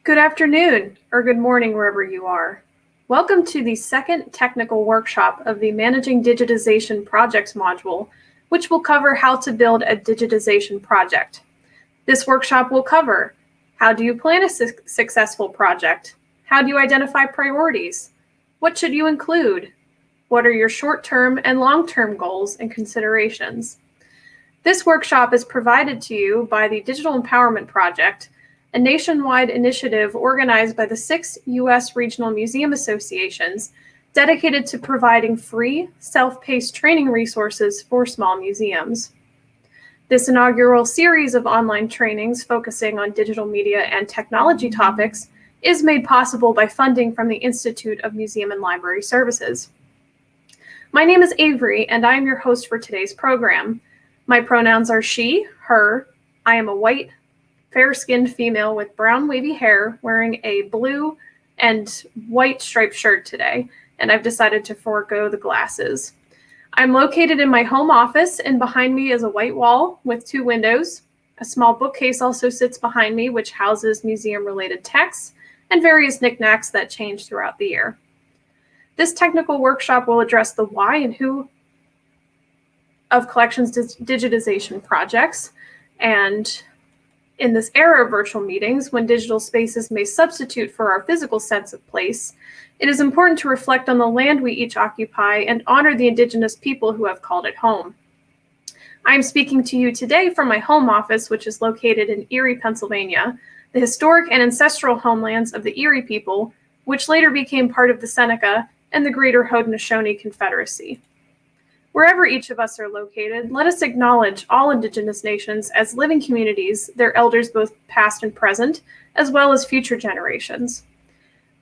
Good afternoon, or good morning wherever you are. Welcome to the second technical workshop of the Managing Digitization Projects module, which will cover how to build a digitization project. This workshop will cover: how do you plan a successful project? How do you identify priorities? What should you include? What are your short-term and long-term goals and considerations? This workshop is provided to you by the Digital Empowerment Project, a nationwide initiative organized by the 6 U.S. regional museum associations dedicated to providing free, self-paced training resources for small museums. This inaugural series of online trainings focusing on digital media and technology topics is made possible by funding from the Institute of Museum and Library Services. My name is Avery, and I am your host for today's program. My pronouns are she, her. I am a white, fair-skinned female with brown wavy hair wearing a blue and white striped shirt today, and I've decided to forego the glasses. I'm located in my home office, and behind me is a white wall with 2 windows. A small bookcase also sits behind me, which houses museum-related texts and various knickknacks that change throughout the year. This technical workshop will address the why and who of collections digitization projects. And in this era of virtual meetings, when digital spaces may substitute for our physical sense of place, it is important to reflect on the land we each occupy and honor the Indigenous people who have called it home. I am speaking to you today from my home office, which is located in Erie, Pennsylvania, the historic and ancestral homelands of the Erie people, which later became part of the Seneca and the Greater Haudenosaunee Confederacy. Wherever each of us are located, let us acknowledge all Indigenous nations as living communities, their elders both past and present, as well as future generations.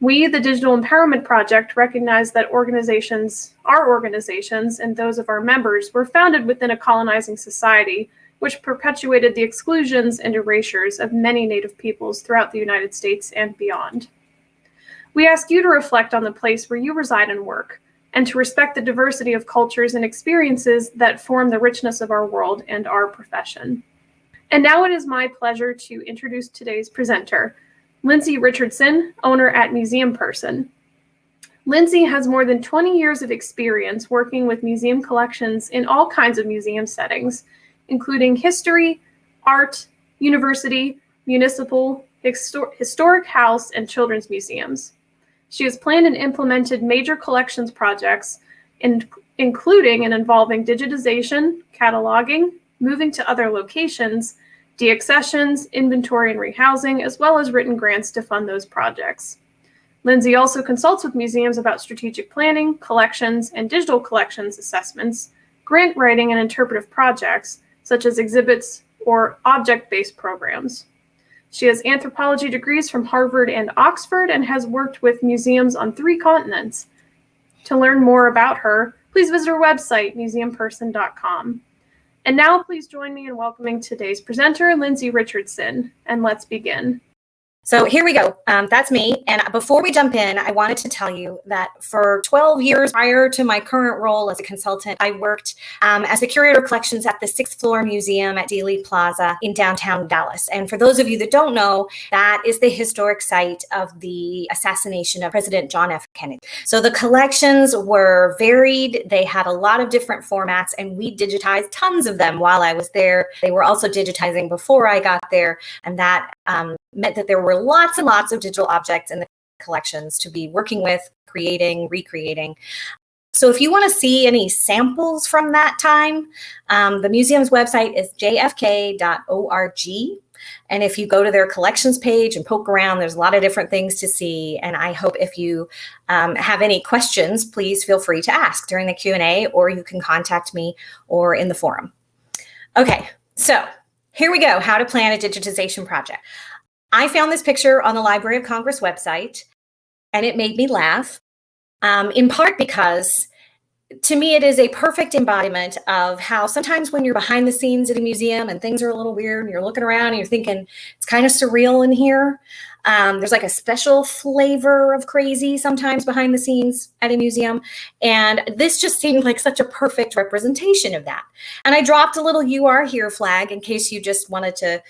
We, the Digital Empowerment Project, recognize that our organizations, and those of our members were founded within a colonizing society which perpetuated the exclusions and erasures of many Native peoples throughout the United States and beyond. We ask you to reflect on the place where you reside and work, and to respect the diversity of cultures and experiences that form the richness of our world and our profession. And now it is my pleasure to introduce today's presenter, Lindsay Richardson, owner at Museum Person. Lindsay has more than 20 years of experience working with museum collections in all kinds of museum settings, including history, art, university, municipal, historic house, and children's museums. She has planned and implemented major collections projects, including and involving digitization, cataloging, moving to other locations, deaccessions, inventory and rehousing, as well as written grants to fund those projects. Lindsay also consults with museums about strategic planning, collections, and digital collections assessments, grant writing, and interpretive projects, such as exhibits or object-based programs. She has anthropology degrees from Harvard and Oxford and has worked with museums on 3 continents. To learn more about her, please visit her website, museumperson.com. And now please join me in welcoming today's presenter, Lindsay Richardson, and let's begin. So here we go. That's me. And before we jump in, I wanted to tell you that for 12 years prior to my current role as a consultant, I worked as a curator of collections at the 6th Floor Museum at Dealey Plaza in downtown Dallas. And for those of you that don't know, that is the historic site of the assassination of President John F. Kennedy. So the collections were varied. They had a lot of different formats, and we digitized tons of them while I was there. They were also digitizing before I got there, and that meant that there were lots and lots of digital objects in the collections to be working with, creating, recreating. So if you want to see any samples from that time, the museum's website is jfk.org. And if you go to their collections page and poke around, there's a lot of different things to see. And I hope if you have any questions, please feel free to ask during the Q&A, or you can contact me or in the forum. Okay, so here we go, how to plan a digitization project. I found this picture on the Library of Congress website, and it made me laugh, in part because to me, it is a perfect embodiment of how sometimes when you're behind the scenes at a museum and things are a little weird and you're looking around and you're thinking, it's kind of surreal in here. There's like a special flavor of crazy sometimes behind the scenes at a museum. And this just seemed like such a perfect representation of that. And I dropped a little "You Are Here" flag in case you just wanted to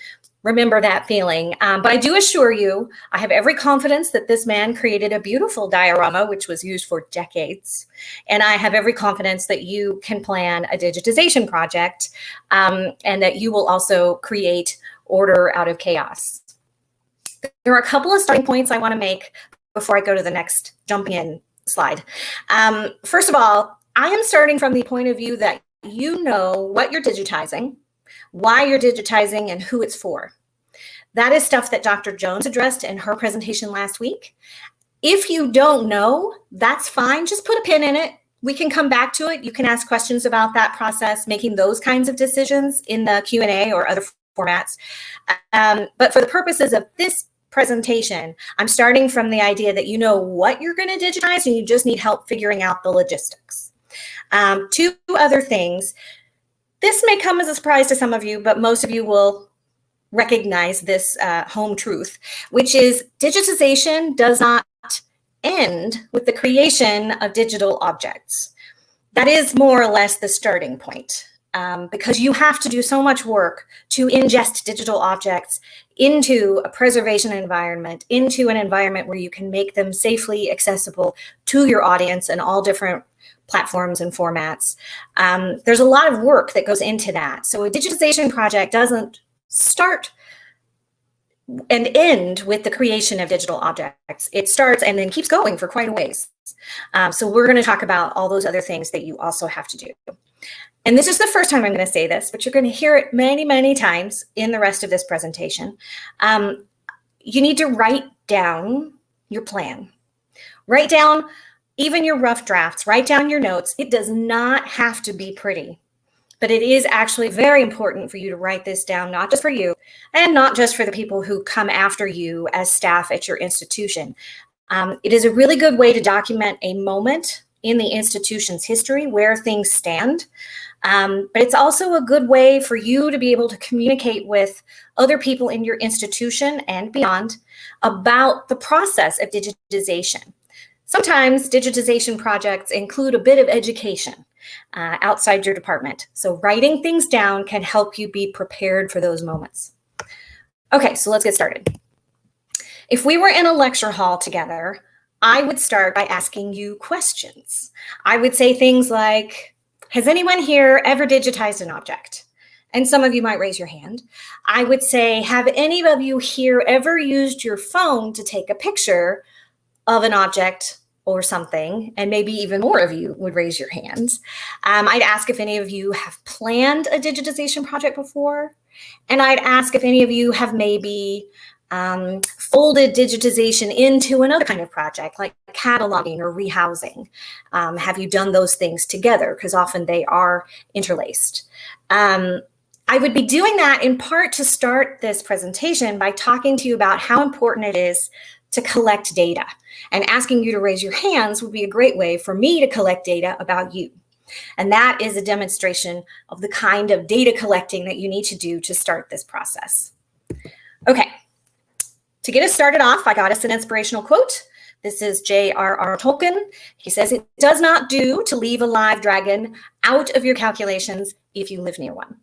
remember that feeling. But I do assure you, I have every confidence that this man created a beautiful diorama, which was used for decades. And I have every confidence that you can plan a digitization project, and that you will also create order out of chaos. There are a couple of starting points I want to make before I go to the next jumping in slide. First of all, I am starting from the point of view that you know what you're digitizing, why you're digitizing, and who it's for. That is stuff that Dr. Jones addressed in her presentation last week. If you don't know, that's fine. Just put a pin in it. We can come back to it. You can ask questions about that process, making those kinds of decisions in the Q&A or other formats. But for the purposes of this presentation, I'm starting from the idea that you know what you're going to digitize and you just need help figuring out the logistics. Two other things. This may come as a surprise to some of you, but most of you will recognize this home truth, which is digitization does not end with the creation of digital objects. That is more or less the starting point, because you have to do so much work to ingest digital objects into a preservation environment, into an environment where you can make them safely accessible to your audience in all different platforms and formats. There's a lot of work that goes into that. So a digitization project doesn't start and end with the creation of digital objects. It starts and then keeps going for quite a ways. So we're going to talk about all those other things that you also have to do. And this is the first time I'm going to say this, but you're going to hear it many, many times in the rest of this presentation. You need to write down your plan. Write down even your rough drafts. Write down your notes. It does not have to be pretty, but it is actually very important for you to write this down, not just for you and not just for the people who come after you as staff at your institution. It is a really good way to document a moment in the institution's history where things stand. But it's also a good way for you to be able to communicate with other people in your institution and beyond about the process of digitization. Sometimes digitization projects include a bit of education outside your department. So writing things down can help you be prepared for those moments. Okay, so let's get started. If we were in a lecture hall together, I would start by asking you questions. I would say things like, has anyone here ever digitized an object? And some of you might raise your hand. I would say, have any of you here ever used your phone to take a picture of an object or something? And maybe even more of you would raise your hands. I'd ask if any of you have planned a digitization project before. And I'd ask if any of you have maybe folded digitization into another kind of project like cataloging or rehousing. Have you done those things together? Because often they are interlaced. I would be doing that in part to start this presentation by talking to you about how important it is to collect data. And asking you to raise your hands would be a great way for me to collect data about you. And that is a demonstration of the kind of data collecting that you need to do to start this process. Okay. To get us started off, I got us an inspirational quote. This is J.R.R. Tolkien. He says, "It does not do to leave a live dragon out of your calculations if you live near one."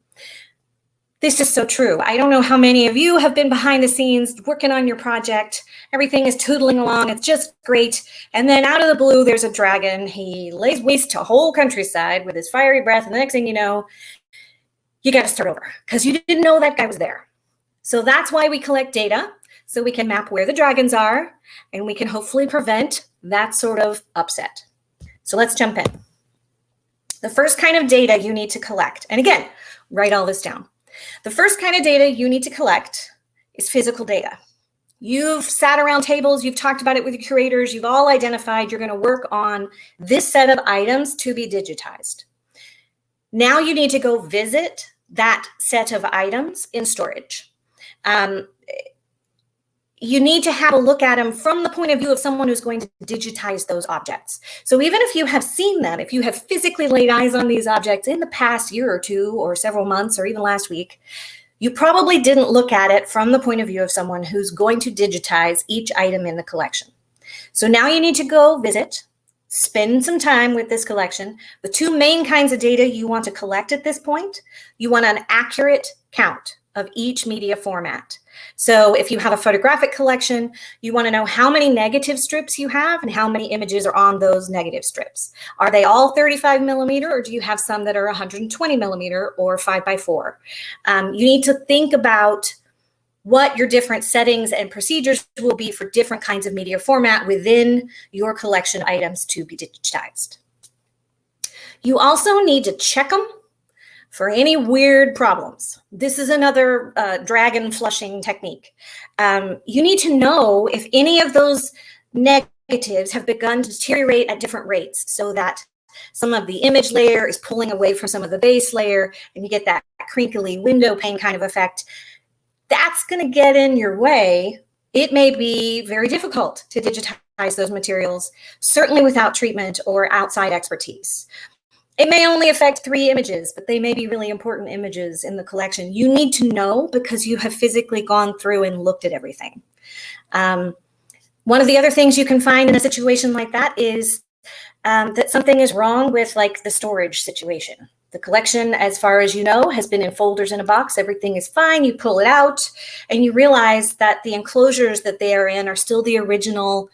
This is so true. I don't know how many of you have been behind the scenes working on your project. Everything is tootling along. It's just great. And then out of the blue, there's a dragon. He lays waste to a whole countryside with his fiery breath. And the next thing you know, you got to start over because you didn't know that guy was there. So that's why we collect data, so we can map where the dragons are, and we can hopefully prevent that sort of upset. So let's jump in. The first kind of data you need to collect, and again, write all this down. The first kind of data you need to collect is physical data. You've sat around tables, you've talked about it with your curators, you've all identified you're going to work on this set of items to be digitized. Now you need to go visit that set of items in storage. You need to have a look at them from the point of view of someone who's going to digitize those objects. So even if you have seen them, if you have physically laid eyes on these objects in the past year or two or several months or even last week, you probably didn't look at it from the point of view of someone who's going to digitize each item in the collection. So now you need to go visit, spend some time with this collection. The two main kinds of data you want to collect at this point, you want an accurate count of each media format. So if you have a photographic collection, you want to know how many negative strips you have and how many images are on those negative strips. Are they all 35 millimeter, or do you have some that are 120 millimeter or 5x4? You need to think about what your different settings and procedures will be for different kinds of media format within your collection items to be digitized. You also need to check them for any weird problems. This is another dragon flushing technique. You need to know if any of those negatives have begun to deteriorate at different rates, so that some of the image layer is pulling away from some of the base layer and you get that crinkly window pane kind of effect. That's going to get in your way. It may be very difficult to digitize those materials, certainly without treatment or outside expertise. It may only affect 3 images, but they may be really important images in the collection. You need to know because you have physically gone through and looked at everything. One of the other things you can find in a situation like that is that something is wrong with like the storage situation. The collection, as far as you know, has been in folders in a box. Everything is fine. You pull it out and you realize that the enclosures that they are in are still the original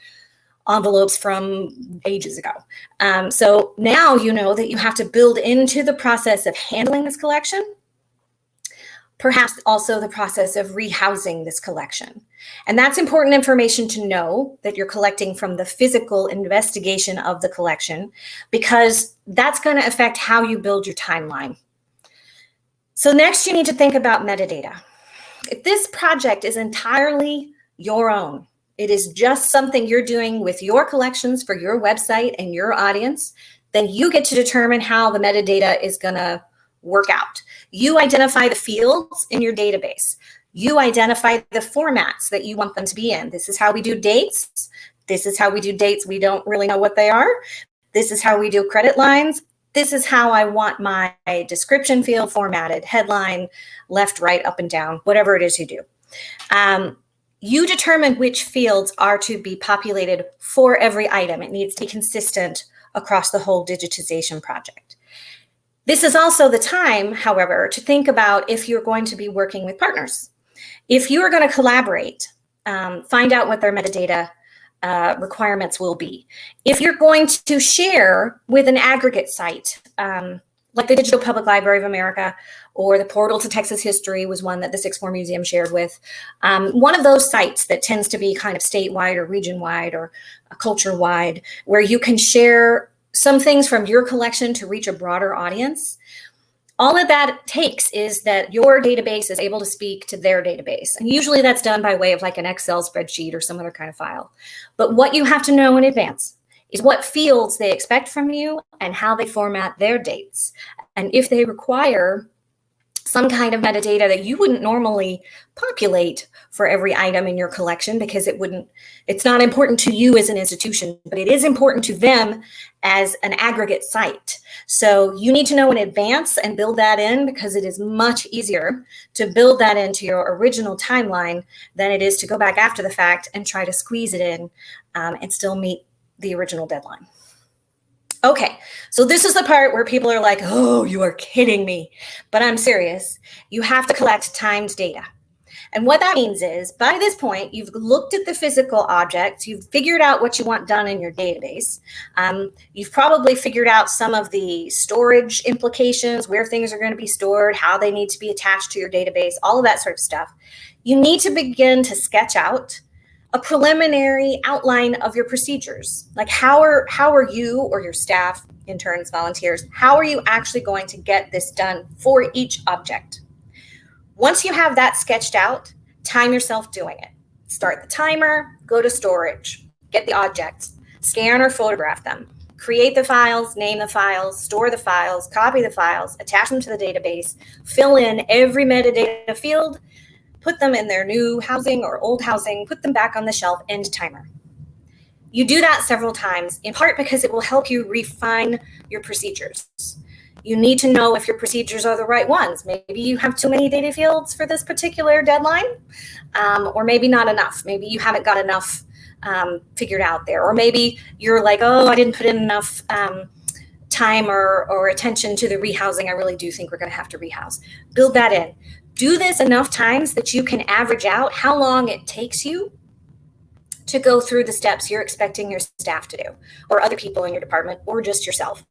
envelopes from ages ago. So now you know that you have to build into the process of handling this collection, perhaps also the process of rehousing this collection. And that's important information to know, that you're collecting from the physical investigation of the collection, because that's going to affect how you build your timeline. So next, you need to think about metadata. If this project is entirely your own, it is just something you're doing with your collections for your website and your audience, then you get to determine how the metadata is going to work out. You identify the fields in your database. You identify the formats that you want them to be in. This is how we do dates. This is how we do dates we don't really know what they are. This is how we do credit lines. This is how I want my description field formatted, headline, left, right, up and down, whatever it is you do. You determine which fields are to be populated for every item. It needs to be consistent across the whole digitization project. This is also the time, however, to think about if you're going to be working with partners. If you are going to collaborate, find out what their metadata requirements will be. If you're going to share with an aggregate site, like the Digital Public Library of America or the Portal to Texas History was one that the Sixth Floor Museum shared with. One of those sites that tends to be kind of statewide or region-wide or culture-wide, where you can share some things from your collection to reach a broader audience. All of that takes is that your database is able to speak to their database. And usually that's done by way of like an Excel spreadsheet or some other kind of file. But what you have to know in advance is what fields they expect from you and how they format their dates. And if they require some kind of metadata that you wouldn't normally populate for every item in your collection, because it's not important to you as an institution, but it is important to them as an aggregate site. So you need to know in advance and build that in, because it is much easier to build that into your original timeline than it is to go back after the fact and try to squeeze it in and still meet the original deadline. Okay, so this is the part where people are like, oh, you are kidding me. But I'm serious. You have to collect timed data. And what that means is, by this point, you've looked at the physical objects, you've figured out what you want done in your database. You've probably figured out some of the storage implications, where things are going to be stored, how they need to be attached to your database, all of that sort of stuff. You need to begin to sketch out a preliminary outline of your procedures. Like how are you or your staff, interns, volunteers, how are you actually going to get this done for each object? Once you have that sketched out, time yourself doing it. Start the timer, go to storage, get the objects, scan or photograph them, create the files, name the files, store the files, copy the files, attach them to the database, fill in every metadata field, put them in their new housing or old housing, put them back on the shelf, end timer. You do that several times, in part because it will help you refine your procedures. You need to know if your procedures are the right ones. Maybe you have too many data fields for this particular deadline, or maybe not enough. Maybe you haven't got enough figured out there. Or maybe you're like, oh, I didn't put in enough time or attention to the rehousing. I really do think we're going to have to rehouse. Build that in. Do this enough times that you can average out how long it takes you to go through the steps you're expecting your staff to do, or other people in your department, or just yourself.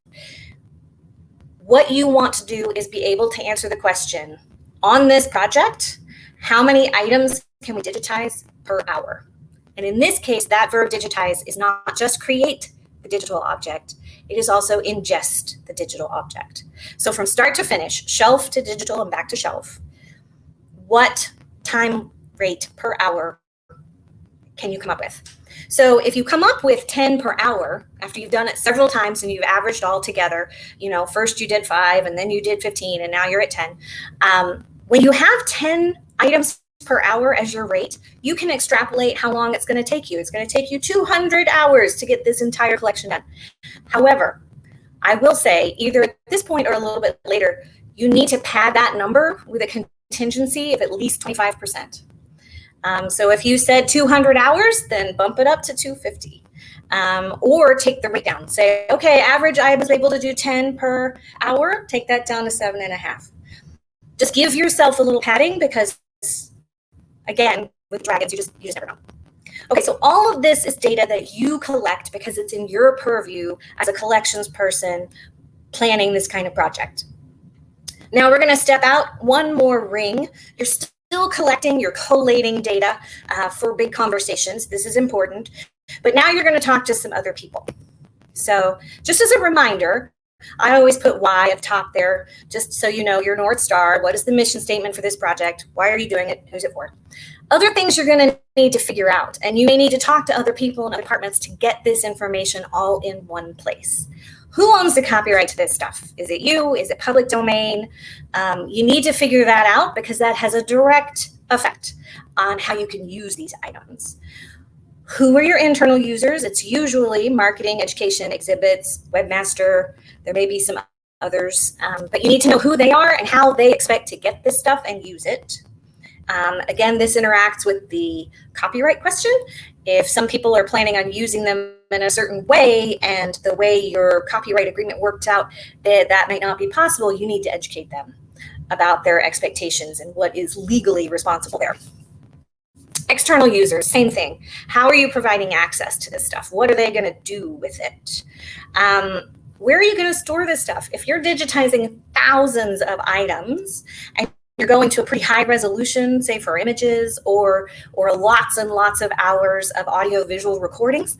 What you want to do is be able to answer the question, on this project, how many items can we digitize per hour? And in this case, that verb digitize is not just create the digital object, it is also ingest the digital object. So from start to finish, shelf to digital and back to shelf, what time rate per hour can you come up with? So if you come up with 10 per hour, after you've done it several times and you've averaged all together, first you did 5 and then you did 15 and now you're at 10. When you have 10 items per hour as your rate, you can extrapolate how long it's going to take you. It's going to take you 200 hours to get this entire collection done. However, I will say either at this point or a little bit later, you need to pad that number with a contingency of at least 25%. So if you said 200 hours, then bump it up to 250. Or take the rate down. Say, okay, average I was able to do 10 per hour, take that down to 7.5. Just give yourself a little padding because, again, with dragons, you just never know. Okay, so all of this is data that you collect because it's in your purview as a collections person planning this kind of project. Now we're going to step out one more ring. You're still collecting, you're collating data for big conversations. This is important. But now you're going to talk to some other people. So just as a reminder, I always put why up top there, just so you know your North Star. What is the mission statement for this project? Why are you doing it? Who's it for? Other things you're going to need to figure out, and you may need to talk to other people in other departments to get this information all in one place. Who owns the copyright to this stuff? Is it you? Is it public domain? You need to figure that out because that has a direct effect on how you can use these items. Who are your internal users? It's usually marketing, education, exhibits, webmaster. There may be some others, but you need to know who they are and how they expect to get this stuff and use it. Again, this interacts with the copyright question. If some people are planning on using them in a certain way and the way your copyright agreement worked out, that might not be possible, you need to educate them about their expectations and what is legally responsible there. External users, same thing. How are you providing access to this stuff? What are they going to do with it? Where are you going to store this stuff? If you're digitizing thousands of items and you're going to a pretty high resolution, say for images or lots and lots of hours of audio visual recordings,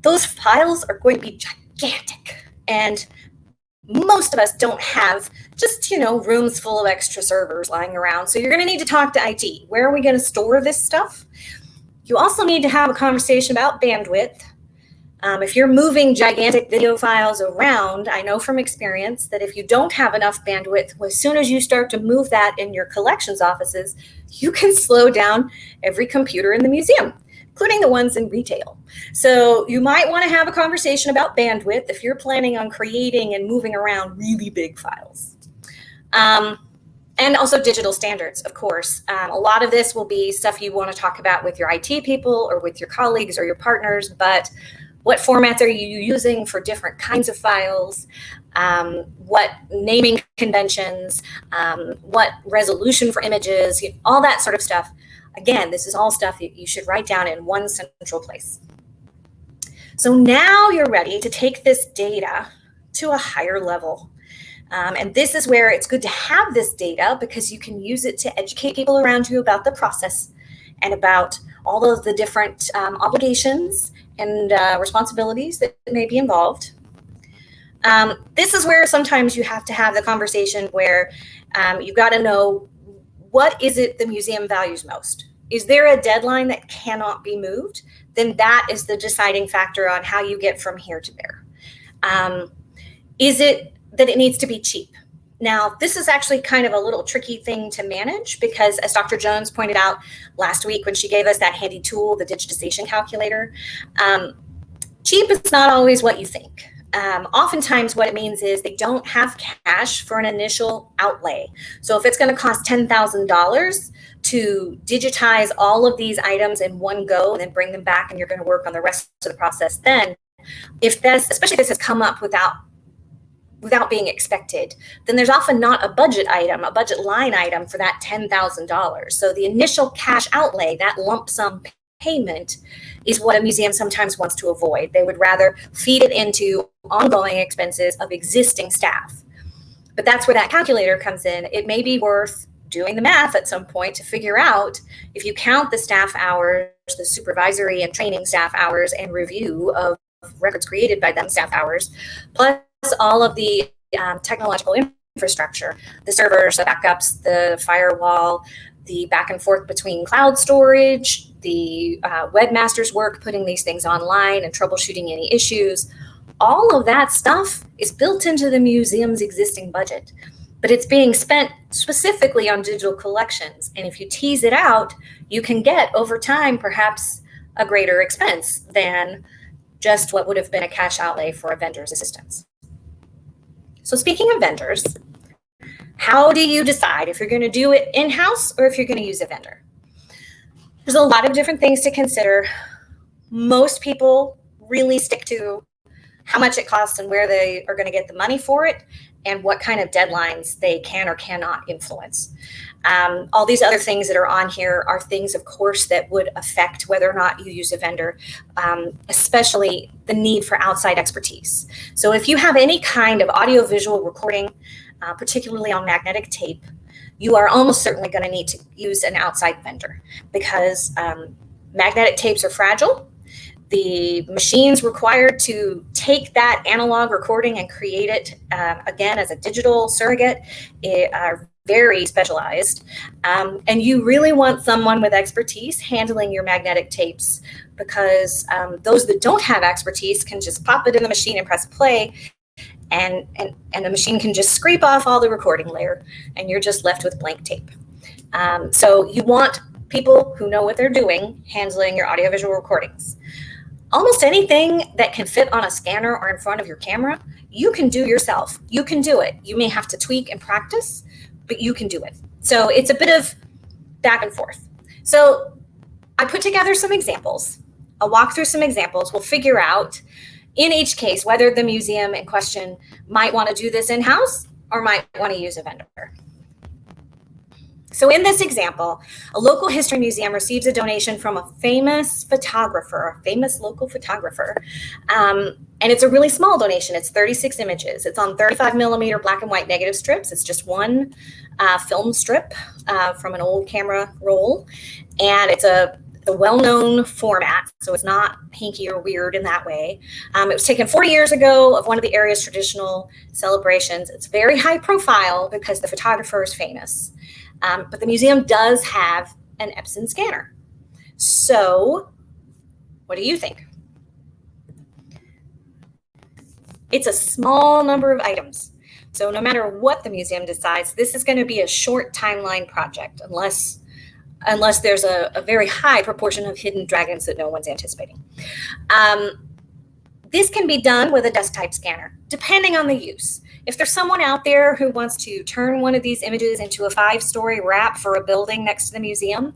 those files are going to be gigantic. And most of us don't have just, rooms full of extra servers lying around. So you're going to need to talk to IT. Where are we going to store this stuff? You also need to have a conversation about bandwidth. If you're moving gigantic video files around, I know from experience that if you don't have enough bandwidth, as soon as you start to move that in your collections offices, you can slow down every computer in the museum, including the ones in retail. So you might want to have a conversation about bandwidth if you're planning on creating and moving around really big files. And also digital standards, of course. A lot of this will be stuff you want to talk about with your IT people or with your colleagues or your partners, but what formats are you using for different kinds of files? What naming conventions? What resolution for images? All that sort of stuff. Again, this is all stuff that you should write down in one central place. So now you're ready to take this data to a higher level. And this is where it's good to have this data because you can use it to educate people around you about the process and about all of the different obligations and responsibilities that may be involved. This is where sometimes you have to have the conversation where you've got to know, what is it the museum values most? Is there a deadline that cannot be moved? Then that is the deciding factor on how you get from here to there. Is it that it needs to be cheap? Now, this is actually kind of a little tricky thing to manage because, as Dr. Jones pointed out last week when she gave us that handy tool, the digitization calculator, cheap is not always what you think. Oftentimes what it means is they don't have cash for an initial outlay. So if it's going to cost $10,000 to digitize all of these items in one go and then bring them back and you're going to work on the rest of the process, then especially if this has come up without without being expected, then there's often not a budget item, a budget line item for that $10,000. So the initial cash outlay, that lump sum payment, is what a museum sometimes wants to avoid. They would rather feed it into ongoing expenses of existing staff. But that's where that calculator comes in. It may be worth doing the math at some point to figure out, if you count the staff hours, the supervisory and training staff hours, and review of records created by them staff hours, plus all of the technological infrastructure, the servers, the backups, the firewall, the back and forth between cloud storage, the webmaster's work putting these things online and troubleshooting any issues, all of that stuff is built into the museum's existing budget, but it's being spent specifically on digital collections. And if you tease it out, you can get over time perhaps a greater expense than just what would have been a cash outlay for a vendor's assistance. So speaking of vendors, how do you decide if you're going to do it in-house or if you're going to use a vendor? There's a lot of different things to consider. Most people really stick to how much it costs and where they are going to get the money for it, and what kind of deadlines they can or cannot influence. All these other things that are on here are things, of course, that would affect whether or not you use a vendor, especially the need for outside expertise. So if you have any kind of audiovisual recording, particularly on magnetic tape, you are almost certainly going to need to use an outside vendor, because magnetic tapes are fragile. The machines required to take that analog recording and create it again as a digital surrogate are very specialized. And you really want someone with expertise handling your magnetic tapes, because those that don't have expertise can just pop it in the machine and press play, and the machine can just scrape off all the recording layer, and you're just left with blank tape. So you want people who know what they're doing handling your audiovisual recordings. Almost anything that can fit on a scanner or in front of your camera, you can do yourself. You can do it. You may have to tweak and practice, but you can do it. So it's a bit of back and forth. So I put together some examples. I'll walk through some examples. We'll figure out in each case whether the museum in question might want to do this in-house or might want to use a vendor. So in this example, a local history museum receives a donation from a famous photographer, a famous local photographer. And it's a really small donation. It's 36 images. It's on 35 millimeter black and white negative strips. It's just one film strip from an old camera roll. And it's a well-known format, so it's not hinky or weird in that way. It was taken 40 years ago of one of the area's traditional celebrations. It's very high profile because the photographer is famous. But the museum does have an Epson scanner. So what do you think? It's a small number of items. So no matter what the museum decides, this is going to be a short timeline project, unless there's a very high proportion of hidden dragons that no one's anticipating. This can be done with a desk-type scanner, depending on the use. If there's someone out there who wants to turn one of these images into a 5-story wrap for a building next to the museum,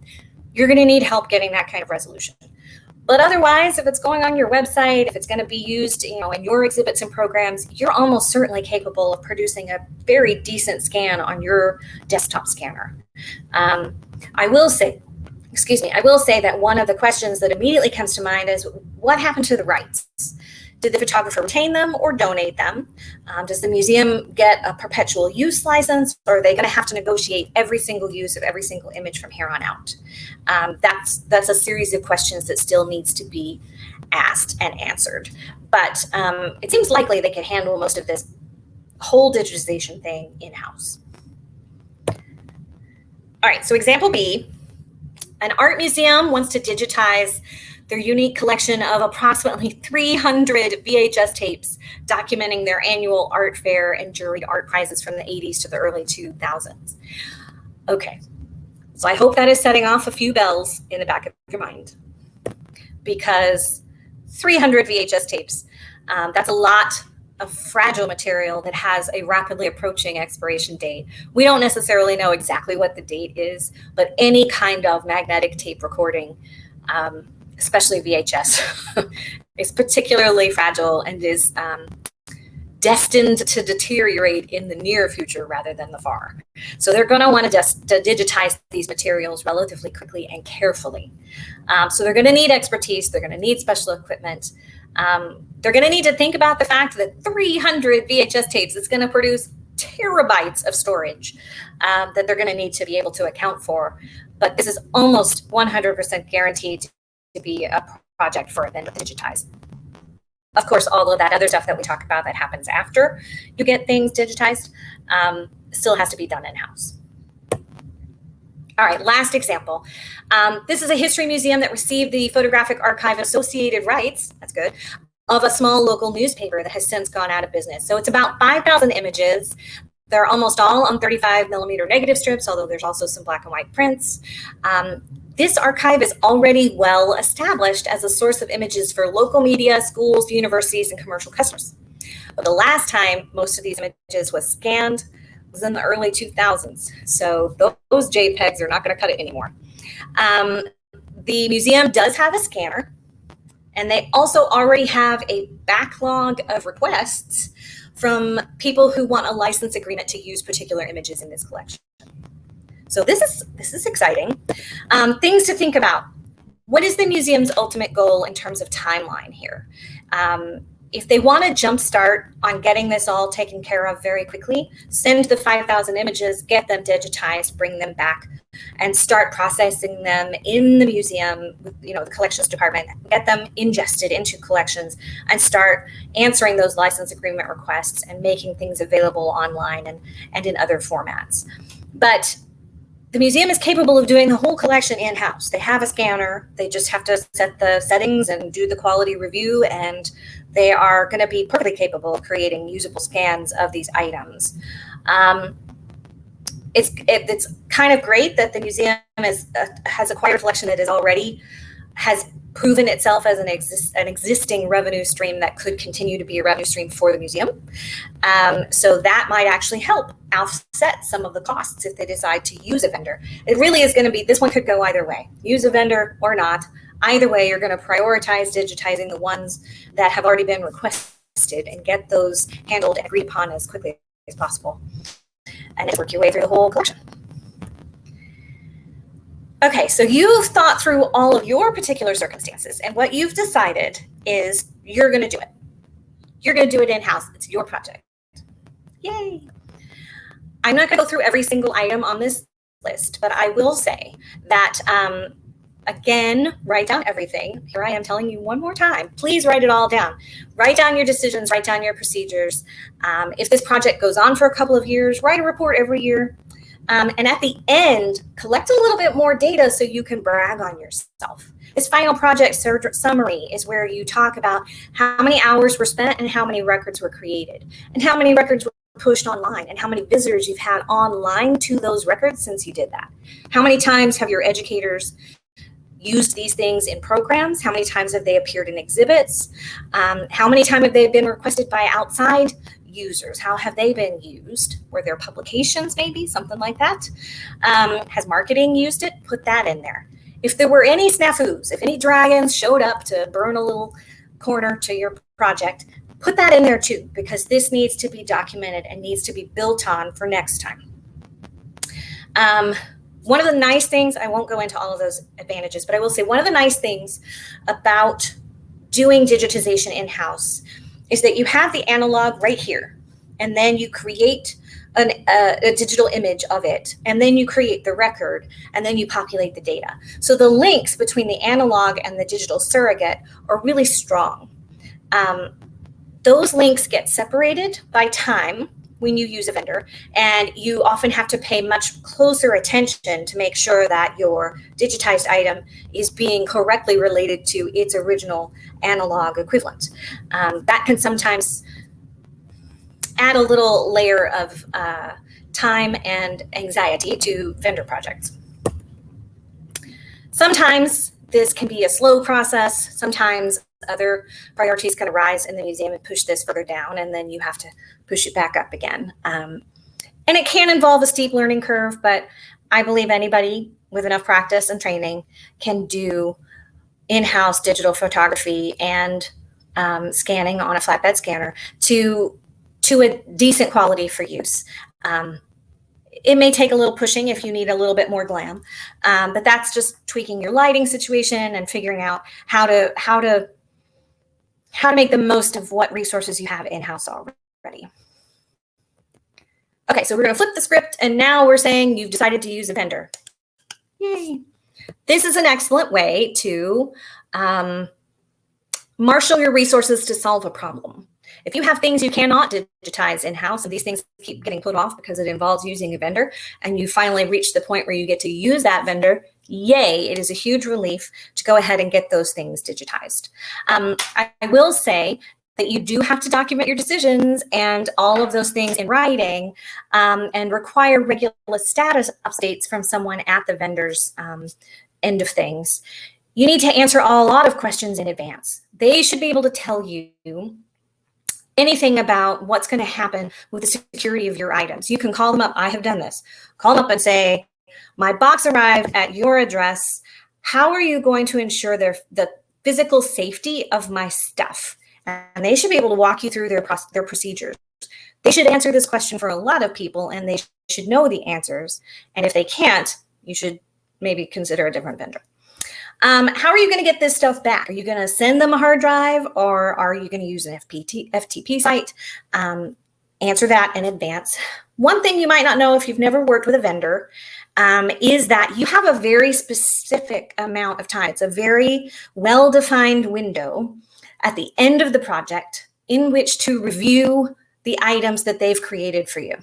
you're going to need help getting that kind of resolution. But otherwise, if it's going on your website, if it's going to be used, in your exhibits and programs, you're almost certainly capable of producing a very decent scan on your desktop scanner. I will say that one of the questions that immediately comes to mind is, what happened to the rights? Did the photographer retain them or donate them? Does the museum get a perpetual use license, or are they going to have to negotiate every single use of every single image from here on out? That's a series of questions that still needs to be asked and answered. But it seems likely they could handle most of this whole digitization thing in-house. All right, so example B, an art museum wants to digitize their unique collection of approximately 300 VHS tapes documenting their annual art fair and juried art prizes from the 80s to the early 2000s. Okay, so I hope that is setting off a few bells in the back of your mind, because 300 VHS tapes, that's a lot of fragile material that has a rapidly approaching expiration date. We don't necessarily know exactly what the date is, but any kind of magnetic tape recording, especially VHS, is particularly fragile and is destined to deteriorate in the near future rather than the far. So they're going to want to digitize these materials relatively quickly and carefully. So they're going to need expertise. They're going to need special equipment. They're going to need to think about the fact that 300 VHS tapes is going to produce terabytes of storage that they're going to need to be able to account for. But this is almost 100% guaranteed to be a project for them to digitize. Of course, all of that other stuff that we talk about that happens after you get things digitized still has to be done in-house. All right, last example. This is a history museum that received the Photographic Archive Associated rights, that's good, of a small local newspaper that has since gone out of business. So it's about 5,000 images. They're almost all on 35 millimeter negative strips, although there's also some black and white prints. This archive is already well established as a source of images for local media, schools, universities, and commercial customers. But the last time most of these images was scanned was in the early 2000s. So those JPEGs are not going to cut it anymore. The museum does have a scanner, and they also already have a backlog of requests from people who want a license agreement to use particular images in this collection. So this is exciting. Things to think about. What is the museum's ultimate goal in terms of timeline here? If they want to jumpstart on getting this all taken care of very quickly, send the 5,000 images, get them digitized, bring them back, and start processing them in the museum, the collections department, get them ingested into collections, and start answering those license agreement requests and making things available online and in other formats. But the museum is capable of doing the whole collection in-house. They have a scanner. They just have to set the settings and do the quality review, and they are going to be perfectly capable of creating usable scans of these items. It's kind of great that the museum has acquired a collection that has proven itself as an existing revenue stream that could continue to be a revenue stream for the museum. So that might actually help offset some of the costs if they decide to use a vendor. It really is going to be, this one could go either way, use a vendor or not. Either way, you're going to prioritize digitizing the ones that have already been requested and get those handled and agreed upon as quickly as possible, and work your way through the whole collection. Okay, so you've thought through all of your particular circumstances, and what you've decided is you're going to do it. You're going to do it in-house. It's your project. Yay. I'm not going to go through every single item on this list, but I will say that, again, write down everything. Here I am telling you one more time. Please write it all down. Write down your decisions, write down your procedures. If this project goes on for a couple of years, write a report every year. And at the end, collect a little bit more data so you can brag on yourself. This final project summary is where you talk about how many hours were spent and how many records were created and how many records were pushed online and how many visitors you've had online to those records since you did that. How many times have your educators used these things in programs? How many times have they appeared in exhibits? How many times have they been requested by outside users? How have they been used? Were there publications, maybe something like that? Has marketing used it? Put that in there. If there were any snafus, if any dragons showed up to burn a little corner to your project, put that in there too, because this needs to be documented and needs to be built on for next time. One of the nice things, I won't go into all of those advantages, but I will say one of the nice things about doing digitization in-house is that you have the analog right here, and then you create a digital image of it, and then you create the record, and then you populate the data. So the links between the analog and the digital surrogate are really strong. Those links get separated by time when you use a vendor, and you often have to pay much closer attention to make sure that your digitized item is being correctly related to its original analog equivalent. That can sometimes add a little layer of time and anxiety to vendor projects. Sometimes this can be a slow process. Sometimes other priorities can arise in the museum and push this further down, and then you have to push it back up again. And it can involve a steep learning curve, but I believe anybody with enough practice and training can do in-house digital photography and scanning on a flatbed scanner to to a decent quality for use. It may take a little pushing if you need a little bit more glam, but that's just tweaking your lighting situation and figuring out how to make the most of what resources you have in-house already. Okay, so we're going to flip the script, and now we're saying you've decided to use a vendor. Yay. This is an excellent way to marshal your resources to solve a problem. If you have things you cannot digitize in-house, and these things keep getting put off because it involves using a vendor, and you finally reach the point where you get to use that vendor, yay, it is a huge relief to go ahead and get those things digitized. I will say that you do have to document your decisions and all of those things in writing, and require regular status updates from someone at the vendor's end of things. You need to answer a lot of questions in advance. They should be able to tell you anything about what's going to happen with the security of your items. You can call them up. I have done this. Call them up and say, my box arrived at your address. How are you going to ensure the physical safety of my stuff? And they should be able to walk you through their procedures. They should answer this question for a lot of people, and they should know the answers. And if they can't, you should maybe consider a different vendor. How are you going to get this stuff back? Are you going to send them a hard drive, or are you going to use an FTP site? Answer that in advance. One thing you might not know if you've never worked with a vendor is that you have a very specific amount of time. It's a very well-defined window at the end of the project in which to review the items that they've created for you.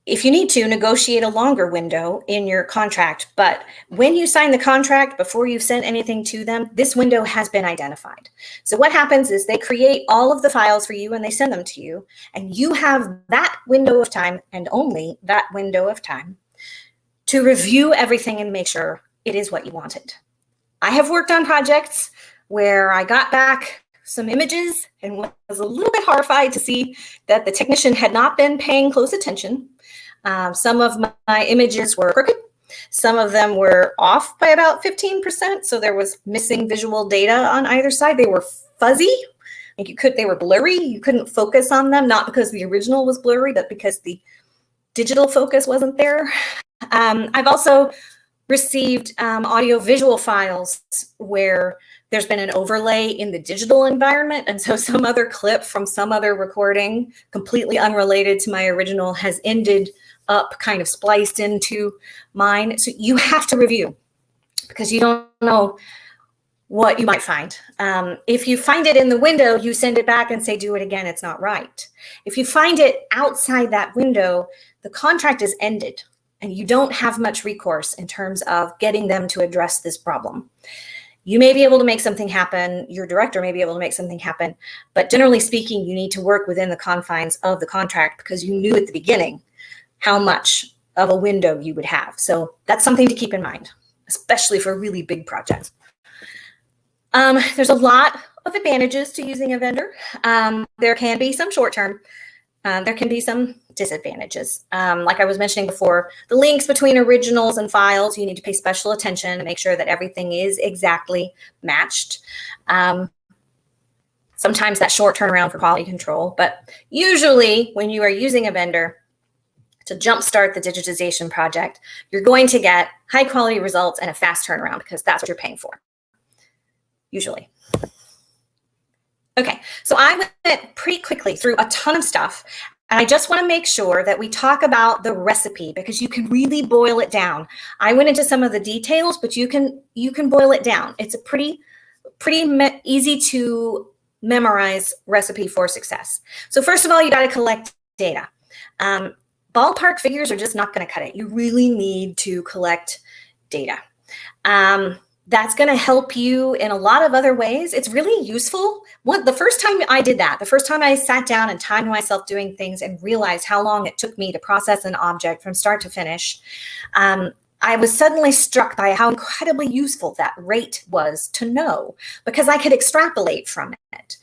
If you need to, negotiate a longer window in your contract, but when you sign the contract, before you've sent anything to them, this window has been identified. So what happens is they create all of the files for you and they send them to you, and you have that window of time, and only that window of time, to review everything and make sure it is what you wanted. I have worked on projects where I got back some images and was a little bit horrified to see that the technician had not been paying close attention. Some of my images were crooked. Some of them were off by about 15%. So there was missing visual data on either side. They were fuzzy. Like they were blurry. You couldn't focus on them, not because the original was blurry, but because the digital focus wasn't there. I've also received audio-visual files where there's been an overlay in the digital environment. And so some other clip from some other recording, completely unrelated to my original, has ended up kind of spliced into mine. So you have to review, because you don't know what you might find. If you find it in the window, you send it back and say, do it again, it's not right. If you find it outside that window, the contract is ended and you don't have much recourse in terms of getting them to address this problem. You may be able to make something happen, your director may be able to make something happen, but generally speaking, you need to work within the confines of the contract, because you knew at the beginning how much of a window you would have. So that's something to keep in mind, especially for really big projects. There's a lot of advantages to using a vendor. There can be some short-term. There can be some disadvantages. Like I was mentioning before, the links between originals and files, you need to pay special attention to make sure that everything is exactly matched. Sometimes that's short turnaround for quality control, but usually when you are using a vendor to jumpstart the digitization project, you're going to get high quality results and a fast turnaround, because that's what you're paying for, usually. Okay, so I went pretty quickly through a ton of stuff, and I just want to make sure that we talk about the recipe, because you can really boil it down. I went into some of the details, but you can boil it down. It's a pretty easy to memorize recipe for success. So first of all, you got to collect data. Ballpark figures are just not going to cut it. You really need to collect data. That's going to help you in a lot of other ways. It's really useful. The first time I did that, the first time I sat down and timed myself doing things and realized how long it took me to process an object from start to finish, I was suddenly struck by how incredibly useful that rate was to know, because I could extrapolate from it.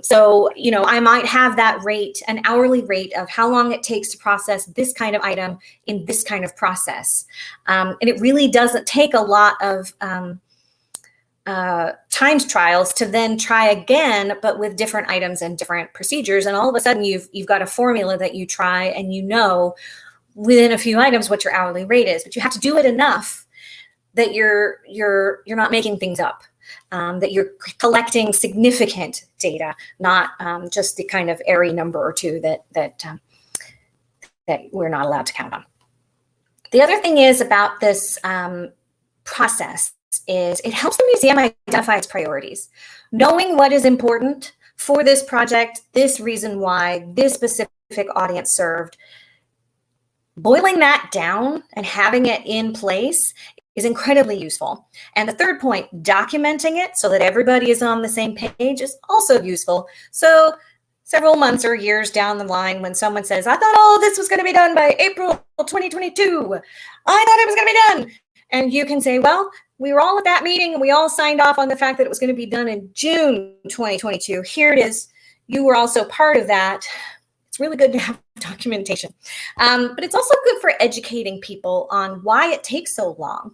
So, I might have that rate, an hourly rate of how long it takes to process this kind of item in this kind of process. And it really doesn't take a lot of timed trials to then try again, but with different items and different procedures. And all of a sudden you've got a formula that you try, and you know within a few items what your hourly rate is, but you have to do it enough that you're not making things up, that you're collecting significant data, not just the kind of airy number or two that we're not allowed to count on. The other thing is about this process is it helps the museum identify its priorities. Knowing what is important for this project, this reason why, this specific audience served, boiling that down and having it in place is incredibly useful. And the third point, documenting it so that everybody is on the same page, is also useful. So several months or years down the line, when someone says, I thought all this was going to be done by April 2022, I thought it was going to be done. And you can say, well, we were all at that meeting and we all signed off on the fact that it was going to be done in June 2022. Here it is. You were also part of that. It's really good to have documentation. But it's also good for educating people on why it takes so long.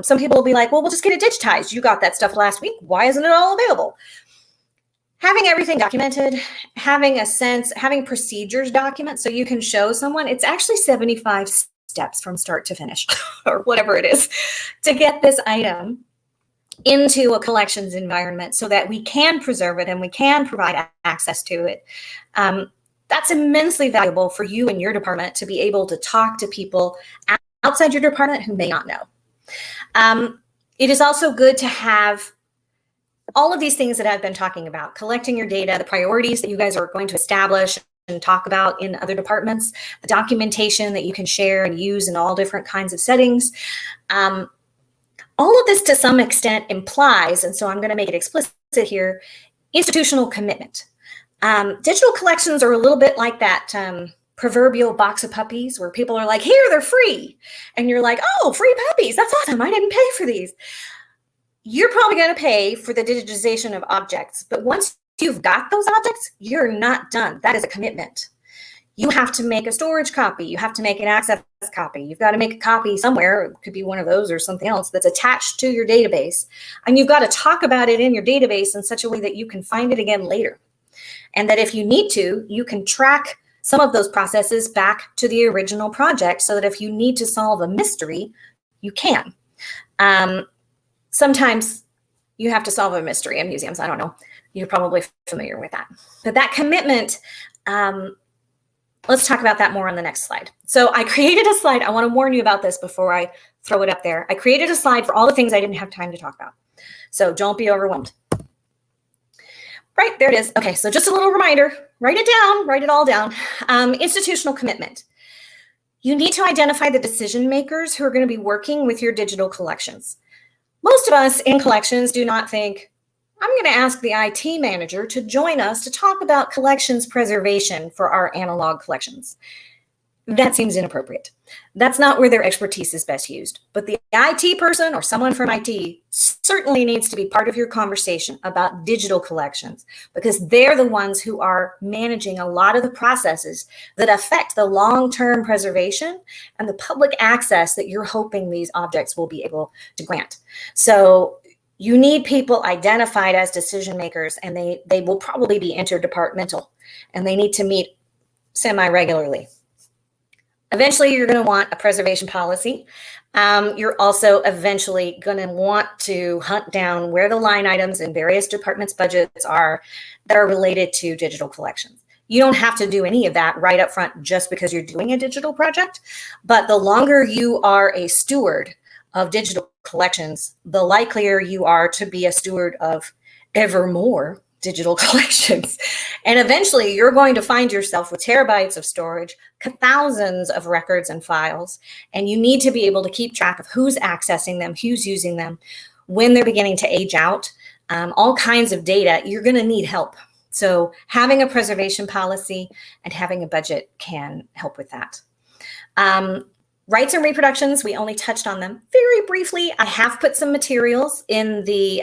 Some people will be like, well, we'll just get it digitized. You got that stuff last week. Why isn't it all available? Having everything documented, having a sense, having procedures document so you can show someone, it's actually 75 steps from start to finish or whatever it is to get this item into a collections environment so that we can preserve it and we can provide access to it. That's immensely valuable for you and your department to be able to talk to people outside your department who may not know. It is also good to have all of these things that I've been talking about, collecting your data, the priorities that you guys are going to establish and talk about in other departments, the documentation that you can share and use in all different kinds of settings. All of this to some extent implies, and so I'm going to make it explicit here, institutional commitment. Digital collections are a little bit like that proverbial box of puppies where people are like, here, they're free. And you're like, oh, free puppies. That's awesome. I didn't pay for these. You're probably going to pay for the digitization of objects. But once you've got those objects, you're not done. That is a commitment. You have to make a storage copy. You have to make an access copy. You've got to make a copy somewhere. It could be one of those or something else that's attached to your database. And you've got to talk about it in your database in such a way that you can find it again later. And that if you need to, you can track some of those processes back to the original project so that if you need to solve a mystery, you can. Sometimes you have to solve a mystery in museums. I don't know. You're probably familiar with that. But that commitment, let's talk about that more on the next slide. So I created a slide. I want to warn you about this before I throw it up there. I created a slide for all the things I didn't have time to talk about. So don't be overwhelmed. Right, there it is. Okay, so just a little reminder, write it down, write it all down. Institutional commitment. You need to identify the decision makers who are going to be working with your digital collections. Most of us in collections do not think, I'm going to ask the IT manager to join us to talk about collections preservation for our analog collections. That seems inappropriate. That's not where their expertise is best used. But the IT person or someone from IT certainly needs to be part of your conversation about digital collections because they're the ones who are managing a lot of the processes that affect the long-term preservation and the public access that you're hoping these objects will be able to grant. So you need people identified as decision makers, and they will probably be interdepartmental, and they need to meet semi-regularly. Eventually, you're going to want a preservation policy. You're also eventually going to want to hunt down where the line items in various departments' budgets are that are related to digital collections. You don't have to do any of that right up front just because you're doing a digital project. But the longer you are a steward of digital collections, the likelier you are to be a steward of ever more digital collections. And eventually you're going to find yourself with terabytes of storage, thousands of records and files, and you need to be able to keep track of who's accessing them, who's using them, when they're beginning to age out, all kinds of data. You're going to need help. So having a preservation policy and having a budget can help with that. Rights and reproductions, we only touched on them very briefly. I have put some materials in the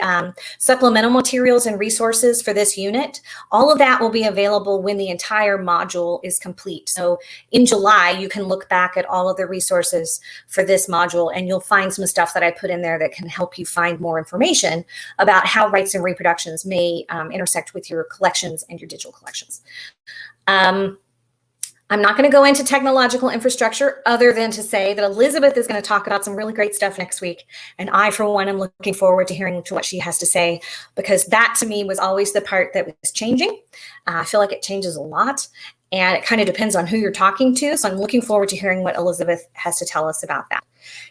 supplemental materials and resources for this unit. All of that will be available when the entire module is complete. So in July, you can look back at all of the resources for this module, and you'll find some stuff that I put in there that can help you find more information about how rights and reproductions may intersect with your collections and your digital collections. I'm not going to go into technological infrastructure other than to say that Elizabeth is going to talk about some really great stuff next week. And I, for one, am looking forward to hearing what she has to say, because that to me was always the part that was changing. I feel like it changes a lot, and it kind of depends on who you're talking to. So I'm looking forward to hearing what Elizabeth has to tell us about that.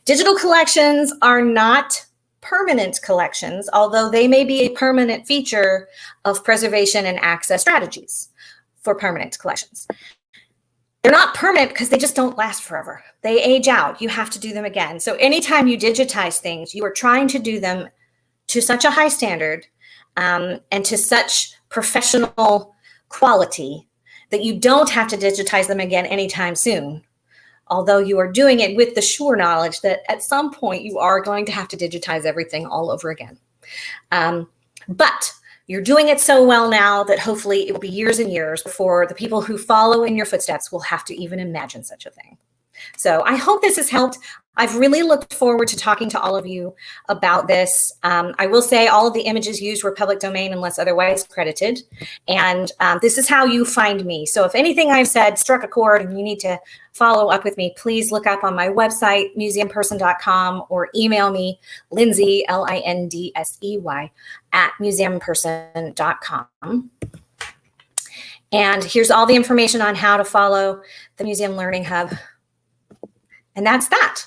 Digital collections are not permanent collections, although they may be a permanent feature of preservation and access strategies for permanent collections. They're not permanent because they just don't last forever. They age out. You have to do them again. So anytime you digitize things, you are trying to do them to such a high standard and to such professional quality that you don't have to digitize them again anytime soon. Although you are doing it with the sure knowledge that at some point you are going to have to digitize everything all over again. But you're doing it so well now that hopefully it will be years and years before the people who follow in your footsteps will have to even imagine such a thing. So I hope this has helped. I've really looked forward to talking to all of you about this. I will say all of the images used were public domain unless otherwise credited. And this is how you find me. So if anything I've said struck a chord and you need to follow up with me, please look up on my website, museumperson.com, or email me, Lindsay, Lindsey, at museumperson.com. And here's all the information on how to follow the Museum Learning Hub. And that's that.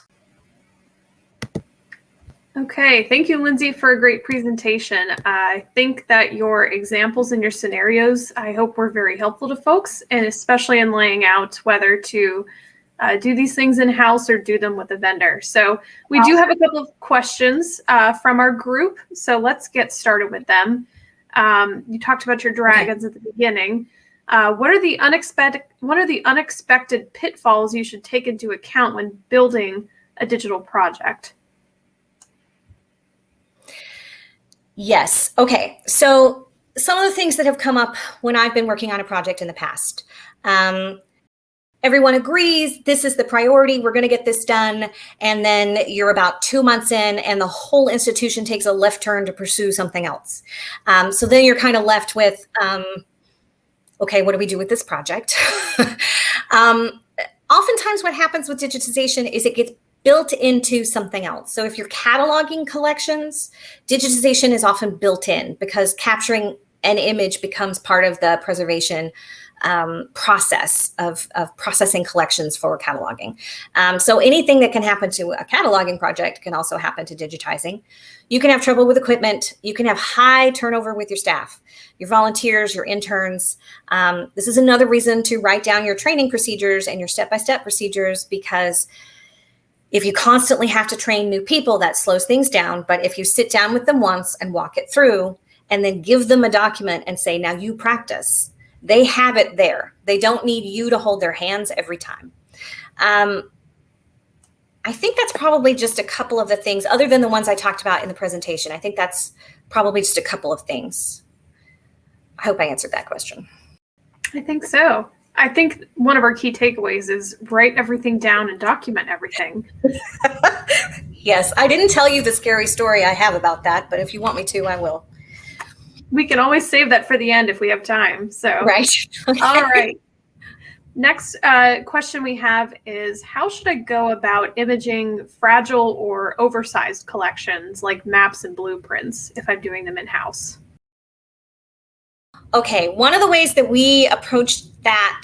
Okay, thank you, Lindsay, for a great presentation. I think that your examples and your scenarios, I hope, were very helpful to folks, and especially in laying out whether to do these things in-house or do them with a vendor. So we do have a couple of questions from our group, so let's get started with them. You talked about your dragons at the beginning. What are the unexpected pitfalls you should take into account when building a digital project? Yes. Okay. So some of the things that have come up when I've been working on a project in the past. Everyone agrees this is the priority. We're going to get this done. And then you're about 2 months in and the whole institution takes a left turn to pursue something else. So then you're kind of left with, okay, what do we do with this project? Oftentimes what happens with digitization is it gets built into something else. So if you're cataloging collections, digitization is often built in because capturing an image becomes part of the preservation process of processing collections for cataloging. So anything that can happen to a cataloging project can also happen to digitizing. You can have trouble with equipment. You can have high turnover with your staff, your volunteers, your interns. This is another reason to write down your training procedures and your step-by-step procedures, because if you constantly have to train new people, that slows things down. But if you sit down with them once and walk it through and then give them a document and say, now you practice, they have it there. They don't need you to hold their hands every time. I think that's probably just a couple of the things other than the ones I talked about in the presentation. I think that's probably just a couple of things. I hope I answered that question. I think so. I think one of our key takeaways is write everything down and document everything. Yes, I didn't tell you the scary story I have about that, but if you want me to, I will. We can always save that for the end if we have time. So right. Okay. All right. Next question we have is, how should I go about imaging fragile or oversized collections like maps and blueprints if I'm doing them in-house? Okay, one of the ways that we approached that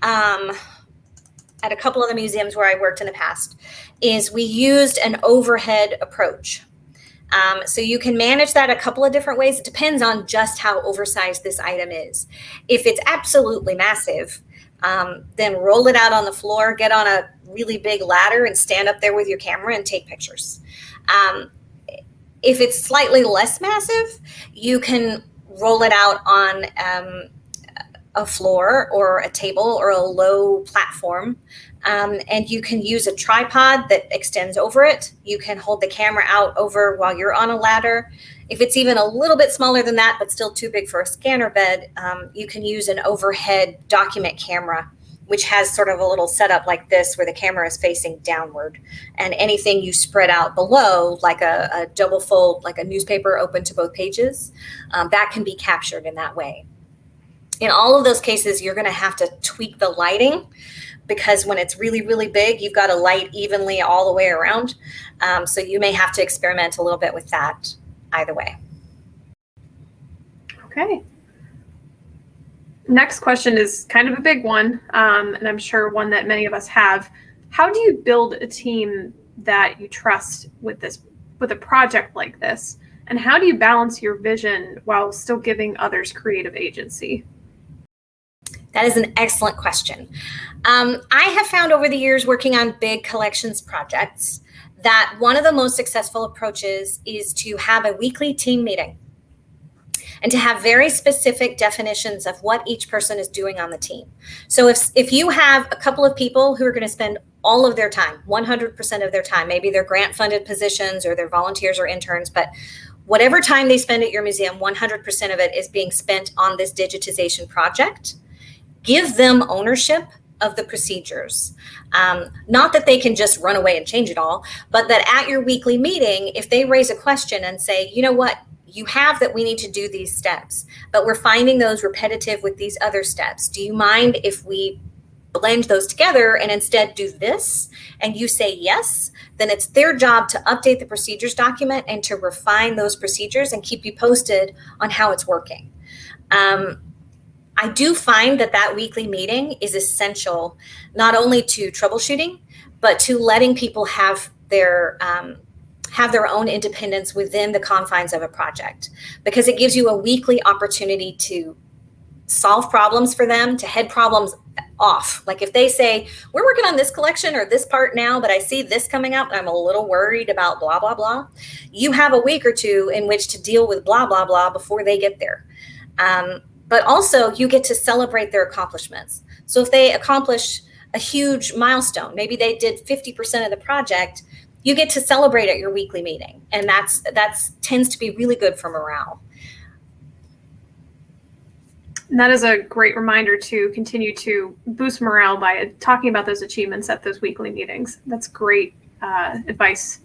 at a couple of the museums where I worked in the past is we used an overhead approach. So you can manage that a couple of different ways. It depends on just how oversized this item is. If it's absolutely massive, then roll it out on the floor, get on a really big ladder and stand up there with your camera and take pictures. If it's slightly less massive, you can roll it out on a floor or a table or a low platform. And you can use a tripod that extends over it. You can hold the camera out over while you're on a ladder. If it's even a little bit smaller than that, but still too big for a scanner bed, you can use an overhead document camera, which has sort of a little setup like this where the camera is facing downward. And anything you spread out below, like a double fold, like a newspaper open to both pages, that can be captured in that way. In all of those cases, you're going to have to tweak the lighting, because when it's really, really big, you've got to light evenly all the way around. So you may have to experiment a little bit with that either way. Okay. Next question is kind of a big one, and I'm sure one that many of us have. How do you build a team that you trust with a project like this? And how do you balance your vision while still giving others creative agency? That is an excellent question. I have found over the years working on big collections projects that one of the most successful approaches is to have a weekly team meeting and to have very specific definitions of what each person is doing on the team. So if you have a couple of people who are going to spend all of their time, 100% of their time, maybe they're grant funded positions or they're volunteers or interns, but whatever time they spend at your museum, 100% of it is being spent on this digitization project. Give them ownership of the procedures. Not that they can just run away and change it all, but that at your weekly meeting, if they raise a question and say, you know what, you have that we need to do these steps, but we're finding those repetitive with these other steps. Do you mind if we blend those together and instead do this? And you say yes, then it's their job to update the procedures document and to refine those procedures and keep you posted on how it's working. I do find that weekly meeting is essential, not only to troubleshooting, but to letting people have their own independence within the confines of a project, because it gives you a weekly opportunity to solve problems for them, to head problems off. Like if they say, we're working on this collection or this part now, but I see this coming up and I'm a little worried about blah, blah, blah, you have a week or two in which to deal with blah, blah, blah before they get there. But also you get to celebrate their accomplishments. So if they accomplish a huge milestone, maybe they did 50% of the project, you get to celebrate at your weekly meeting. And that's tends to be really good for morale. And that is a great reminder to continue to boost morale by talking about those achievements at those weekly meetings. That's great advice.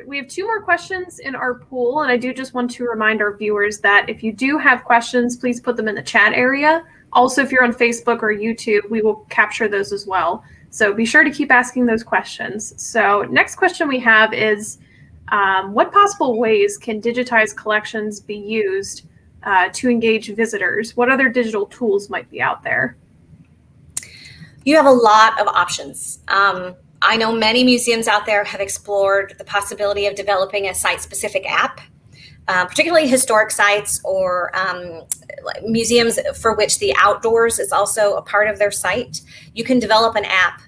We have two more questions in our pool, and I do just want to remind our viewers that if you do have questions, please put them in the chat area. Also, if you're on Facebook or YouTube, we will capture those as well. So be sure to keep asking those questions. So next question we have is, what possible ways can digitized collections be used to engage visitors? What other digital tools might be out there? You have a lot of options. I know many museums out there have explored the possibility of developing a site-specific app, particularly historic sites or museums for which the outdoors is also a part of their site. You can develop an app.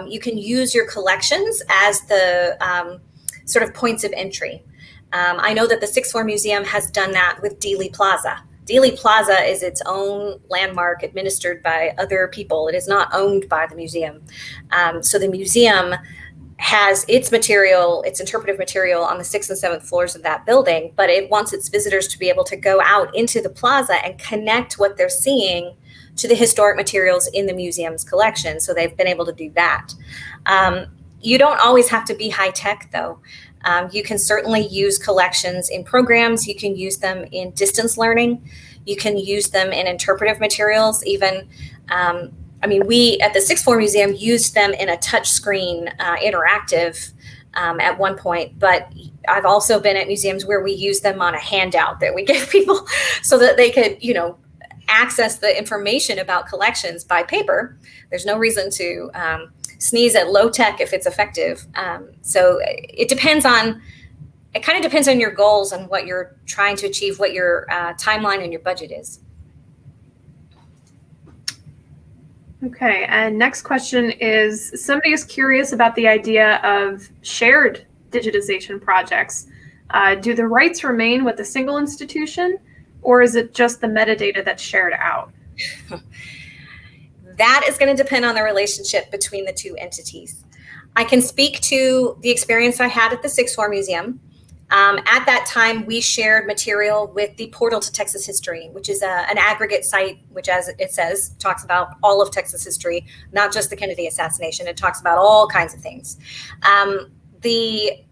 You can use your collections as the sort of points of entry. I know that the Sixth Floor Museum has done that with Dealey Plaza. Dealey Plaza is its own landmark administered by other people. It is not owned by the museum. So the museum has its material, its interpretive material on the 6th and 7th floors of that building, but it wants its visitors to be able to go out into the plaza and connect what they're seeing to the historic materials in the museum's collection. So they've been able to do that. You don't always have to be high tech though. You can certainly use collections in programs. You can use them in distance learning. You can use them in interpretive materials. Even, we at the Sixth Floor Museum used them in a touchscreen interactive at one point, but I've also been at museums where we use them on a handout that we give people so that they could, access the information about collections by paper. There's no reason to sneeze at low tech if it's effective. So it kind of depends on your goals and what you're trying to achieve, what your timeline and your budget is. Okay, and next question is, somebody is curious about the idea of shared digitization projects. Do the rights remain with a single institution? or is it just the metadata that's shared out? That is going to depend on the relationship between the two entities. I can speak to the experience I had at the Sixth Floor Museum. At that time, we shared material with the Portal to Texas History, which is an aggregate site, which, as it says, talks about all of Texas history, not just the Kennedy assassination. It talks about all kinds of things. The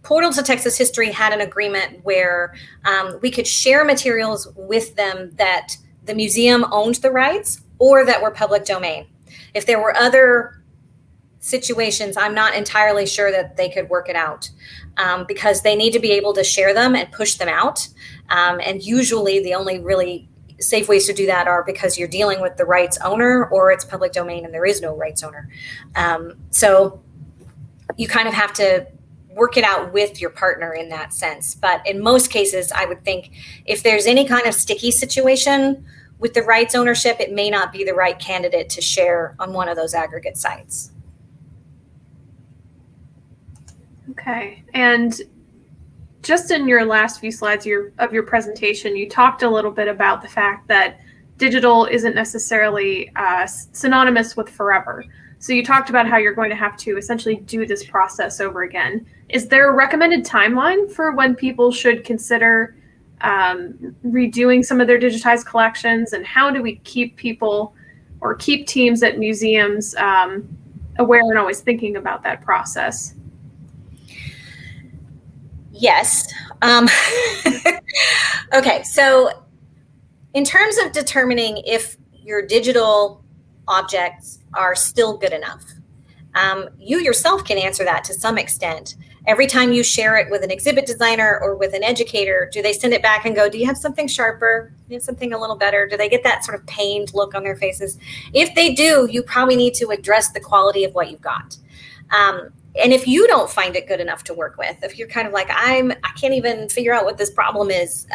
Portal to Texas History had an agreement where we could share materials with them that the museum owned the rights or that were public domain. If there were other situations, I'm not entirely sure that they could work it out because they need to be able to share them and push them out. And usually the only really safe ways to do that are because you're dealing with the rights owner or it's public domain and there is no rights owner. So you kind of have to work it out with your partner in that sense. But in most cases, I would think if there's any kind of sticky situation with the rights ownership, it may not be the right candidate to share on one of those aggregate sites. Okay. And just in your last few slides of your presentation, you talked a little bit about the fact that digital isn't necessarily synonymous with forever. So you talked about how you're going to have to essentially do this process over again. Is there a recommended timeline for when people should consider redoing some of their digitized collections? And how do we keep people or keep teams at museums aware and always thinking about that process? Yes. Okay, so in terms of determining if your digital objects are still good enough, you yourself can answer that to some extent. Every time you share it with an exhibit designer or with an educator, do they send it back and go, do you have something sharper? Do you have something a little better? Do they get that sort of pained look on their faces? If they do, you probably need to address the quality of what you've got. And if you don't find it good enough to work with, if you're kind of like, I can't even figure out what this problem is,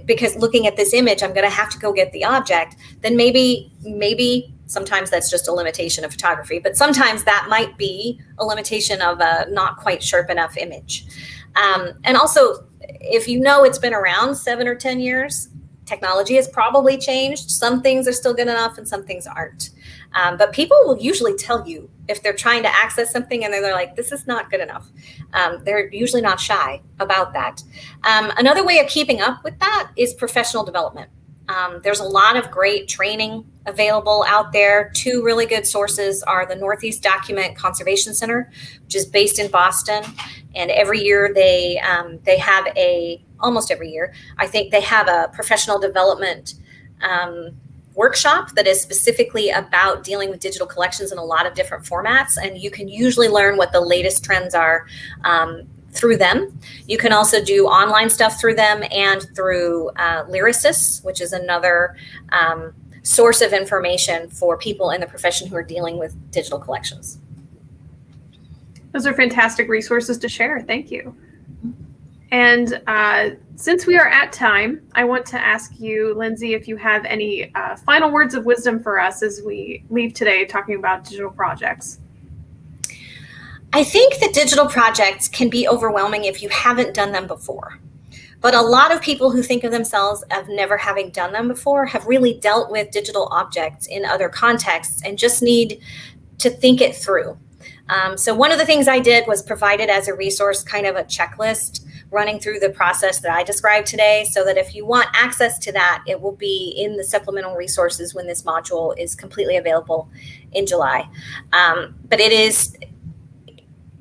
because looking at this image, I'm going to have to go get the object, then maybe sometimes that's just a limitation of photography, but sometimes that might be a limitation of a not quite sharp enough image. And also, if you know it's been around 7 or 10 years, technology has probably changed. Some things are still good enough and some things aren't. But people will usually tell you if they're trying to access something and they're like, this is not good enough. They're usually not shy about that. Another way of keeping up with that is professional development. There's a lot of great training available out there. 2 really good sources are the Northeast Document Conservation Center, which is based in Boston. And every year they have almost every year, I think they have a professional development workshop that is specifically about dealing with digital collections in a lot of different formats. And you can usually learn what the latest trends are through them. You can also do online stuff through them and through Lyrasis, which is another source of information for people in the profession who are dealing with digital collections. Those are fantastic resources to share. Thank you. And since we are at time, I want to ask you, Lindsay, if you have any final words of wisdom for us as we leave today talking about digital projects. I think that digital projects can be overwhelming if you haven't done them before. But a lot of people who think of themselves as never having done them before have really dealt with digital objects in other contexts and just need to think it through. So one of the things I did was provided as a resource kind of a checklist running through the process that I described today, so that if you want access to that, it will be in the supplemental resources when this module is completely available in July. But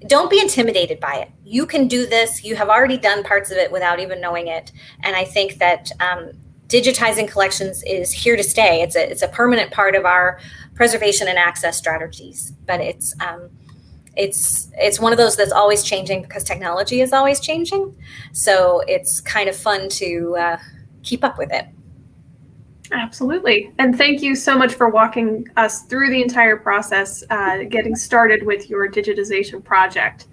don't be intimidated by it. You can do this. You have already done parts of it without even knowing it. And I think that digitizing collections is here to stay. It's a permanent part of our preservation and access strategies. But it's one of those that's always changing because technology is always changing. So it's kind of fun to keep up with it. Absolutely. And thank you so much for walking us through the entire process, getting started with your digitization project.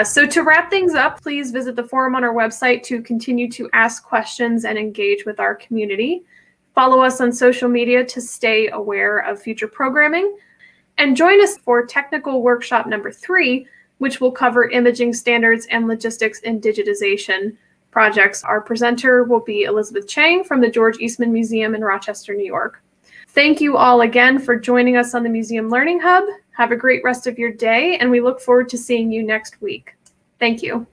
So to wrap things up, please visit the forum on our website to continue to ask questions and engage with our community. Follow us on social media to stay aware of future programming. And join us for technical workshop number 3, which will cover imaging standards and logistics in digitization, projects. Our presenter will be Elizabeth Chang from the George Eastman Museum in Rochester, New York. Thank you all again for joining us on the Museum Learning Hub. Have a great rest of your day, and we look forward to seeing you next week. Thank you.